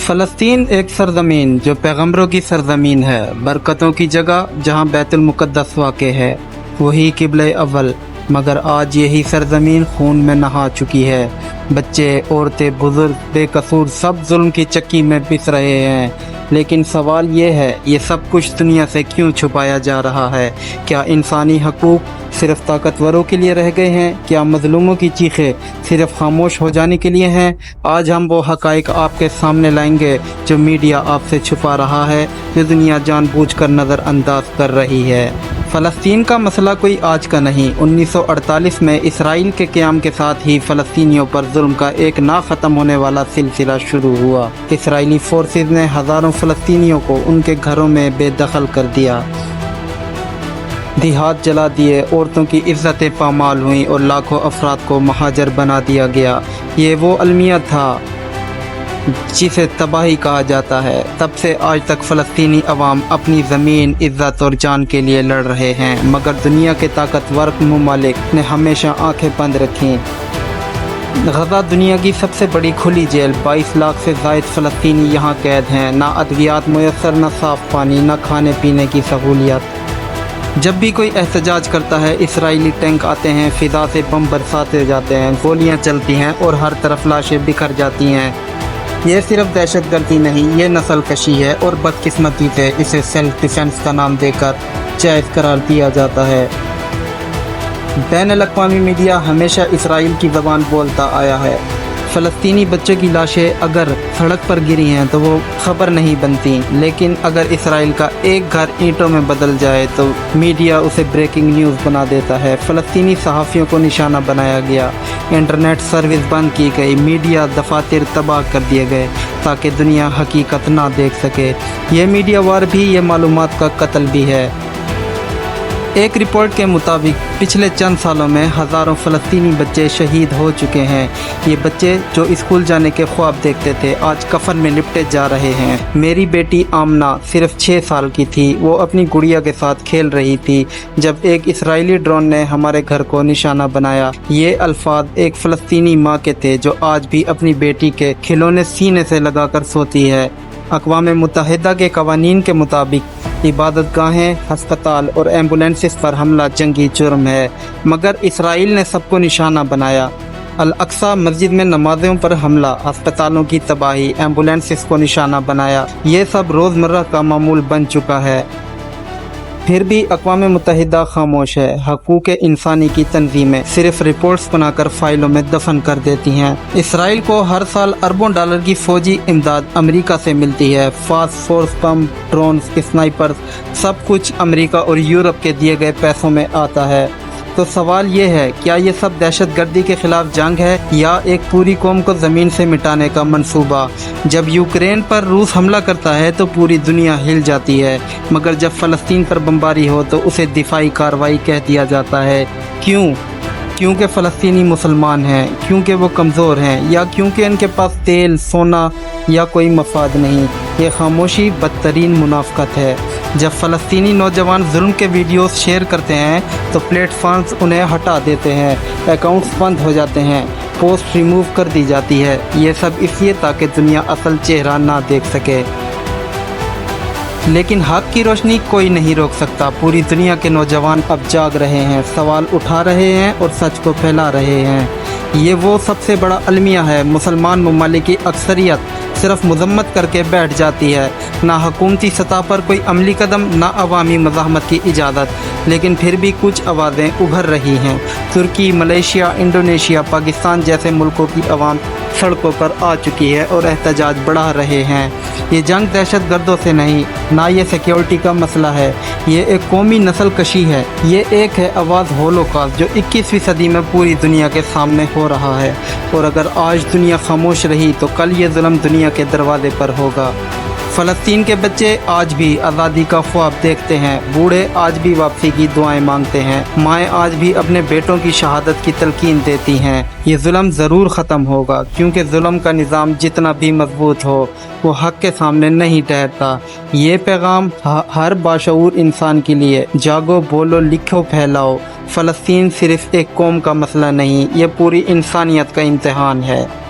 फ़लस्तीन एक सरज़मीन जो पैगम्बरों की सरज़मीन है, बरकतों की जगह जहाँ बैतुल मुक़द्दस वाक़े है, वही क़िबला अव्वल। मगर आज यही सरज़मीन खून में नहा चुकी है। बच्चे, औरतें, बुज़ुर्ग बेकसूर सब जुल्म की चक्की में पिस रहे हैं। लेकिन सवाल ये है, ये सब कुछ दुनिया से क्यों छुपाया जा रहा है? क्या इंसानी हकूक़ सिर्फ़ ताकतवरों के लिए रह गए हैं? क्या मज़लूमों की चीखें सिर्फ़ खामोश हो जाने के लिए हैं? आज हम वो हक़ाइक़ आपके सामने लाएंगे जो मीडिया आपसे छुपा रहा है, जो दुनिया जानबूझकर नज़रअंदाज कर रही है। फ़लस्तीन का मसला कोई आज का नहीं। 1948 में इसराइल के क़याम के साथ ही फ़लस्तीनियों पर जुल्म का एक ना ख़त्म होने वाला सिलसिला शुरू हुआ। इसराइली फोर्सेस ने हज़ारों फ़लस्तीनियों को उनके घरों में बेदखल कर दिया, देहात जला दिए, औरतों की इज़्ज़तें पामाल हुई और लाखों अफराद को महाजर बना दिया गया। ये वो अलमिया था जिसे तबाही कहा जाता है। तब से आज तक फ़लस्तीनी अवाम अपनी ज़मीन, इज़्ज़त और जान के लिए लड़ रहे हैं, मगर दुनिया के ताकतवर ममालिक ने हमेशा आंखें बंद रखीं। गज़ा दुनिया की सबसे बड़ी खुली जेल, 22 लाख से ज़ायद फ़लस्तीनी यहाँ कैद हैं। ना अद्वियात मुयस्सर, ना साफ़ पानी, ना खाने पीने की सहूलियत। जब भी कोई एहतजाज करता है, इसराइली टैंक आते हैं, फ़िज़ा से बम बरसाते जाते हैं, गोलियाँ चलती हैं और हर तरफ लाशें बिखर जाती हैं। ये सिर्फ दहशतगर्दी नहीं, ये नस्ल कशी है और बदकिस्मती से इसे सेल्फ डिफेंस का नाम देकर जायज़ करार दिया जाता है। बैनुल-अक़वामी मीडिया हमेशा इसराइल की ज़बान बोलता आया है। फ़लस्तीनी बच्चों की लाशें अगर सड़क पर गिरी हैं तो वो खबर नहीं बनती, लेकिन अगर इसराइल का एक घर ईंटों में बदल जाए तो मीडिया उसे ब्रेकिंग न्यूज़ बना देता है। फ़लस्तीनी सहाफ़ियों को निशाना बनाया गया, इंटरनेट सर्विस बंद की गई, मीडिया दफातर तबाह कर दिए गए ताकि दुनिया हकीकत ना देख सके। ये मीडिया वार भी, ये मालूमात का कत्ल भी है। एक रिपोर्ट के मुताबिक पिछले चंद सालों में हज़ारों फ़लस्तीनी बच्चे शहीद हो चुके हैं। ये बच्चे जो स्कूल जाने के ख्वाब देखते थे, आज कफन में लिपटे जा रहे हैं। मेरी बेटी आमना सिर्फ 6 साल की थी। वो अपनी गुड़िया के साथ खेल रही थी जब एक इसराइली ड्रोन ने हमारे घर को निशाना बनाया। ये अल्फाज एक फ़लस्तीनी माँ के थे जो आज भी अपनी बेटी के खिलौने सीने से लगाकर सोती है। अक़वाम मुत्तहिदा के कवानीन के मुताबिक इबादत गाहें, हस्पताल और एम्बुलेंसेस पर हमला जंगी जुर्म है, मगर इसराइल ने सबको निशाना बनाया। अल-अक्सा मस्जिद में नमाज़ों पर हमला, अस्पतालों की तबाही, एम्बुलेंसेस को निशाना बनाया, ये सब रोज़मर्रा का मामूल बन चुका है। फिर भी अक़वाम मुत्तहिदा खामोश है। हकूक़ इंसानी की तंजीमें सिर्फ रिपोर्ट्स बनाकर फ़ाइलों में दफन कर देती हैं। इसराइल को हर साल अरबों डॉलर की फ़ौजी इमदाद अमेरिका से मिलती है। फास्ट फोर्स, बम, ड्रोन्स, स्नाइपर्स, सब कुछ अमेरिका और यूरोप के दिए गए पैसों में आता है। तो सवाल ये है, क्या ये सब दहशतगर्दी के ख़िलाफ़ जंग है या एक पूरी कौम को ज़मीन से मिटाने का मंसूबा? जब यूक्रेन पर रूस हमला करता है तो पूरी दुनिया हिल जाती है, मगर जब फ़लस्तीन पर बमबारी हो तो उसे दिफाई कार्रवाई कह दिया जाता है। क्यों? क्योंकि फ़लस्तीनी मुसलमान हैं, क्योंकि वो कमज़ोर हैं, या क्योंकि इनके पास तेल, सोना या कोई मफाद नहीं? ये खामोशी बदतरीन मुनाफ़क़त है। जब फ़लस्तीनी नौजवान जुल्म के वीडियोस शेयर करते हैं तो प्लेटफॉर्म्स उन्हें हटा देते हैं, अकाउंट्स बंद हो जाते हैं, पोस्ट रिमूव कर दी जाती है। ये सब इसलिए ताकि दुनिया असल चेहरा ना देख सके। लेकिन हक़ की रोशनी कोई नहीं रोक सकता। पूरी दुनिया के नौजवान अब जाग रहे हैं, सवाल उठा रहे हैं और सच को फैला रहे हैं। ये वो सबसे बड़ा अलमिया है। मुसलमान ममालिक की अक्सरियत सिर्फ मजम्मत करके बैठ जाती है, ना हुकूमती सतह पर कोई अमली कदम, ना अवामी मज़ाहमत की इजाज़त। लेकिन फिर भी कुछ आवाज़ें उभर रही हैं। तुर्की, मलेशिया, इंडोनेशिया, पाकिस्तान जैसे मुल्कों की आवाम सड़कों पर आ चुकी है और एहतजाज बढ़ा रहे हैं। ये जंग दहशतगर्दों से नहीं, ना ये सिक्योरिटी का मसला है, ये एक कौमी नस्ल कशी है। ये एक है आवाज़ होलोकॉस्ट जो 21वीं सदी में पूरी दुनिया के सामने हो रहा है। और अगर आज दुनिया खामोश रही तो कल ये जुल्म दुनिया के दरवाजे पर होगा। फ़लस्तीन के बच्चे आज भी आज़ादी का ख्वाब देखते हैं, बूढ़े आज भी वापसी की दुआएं मांगते हैं, माएँ आज भी अपने बेटों की शहादत की तलकीन देती हैं। ये जुल्म ज़रूर ख़त्म होगा, क्योंकि जुल्म का निज़ाम जितना भी मजबूत हो वो हक़ के सामने नहीं ठहरता। ये पैगाम हर बाशऊर इंसान के लिए, जागो, बोलो, लिखो, फैलाओ। फ़लस्तीन सिर्फ़ एक कौम का मसला नहीं, ये पूरी इंसानियत का इम्तिहान है।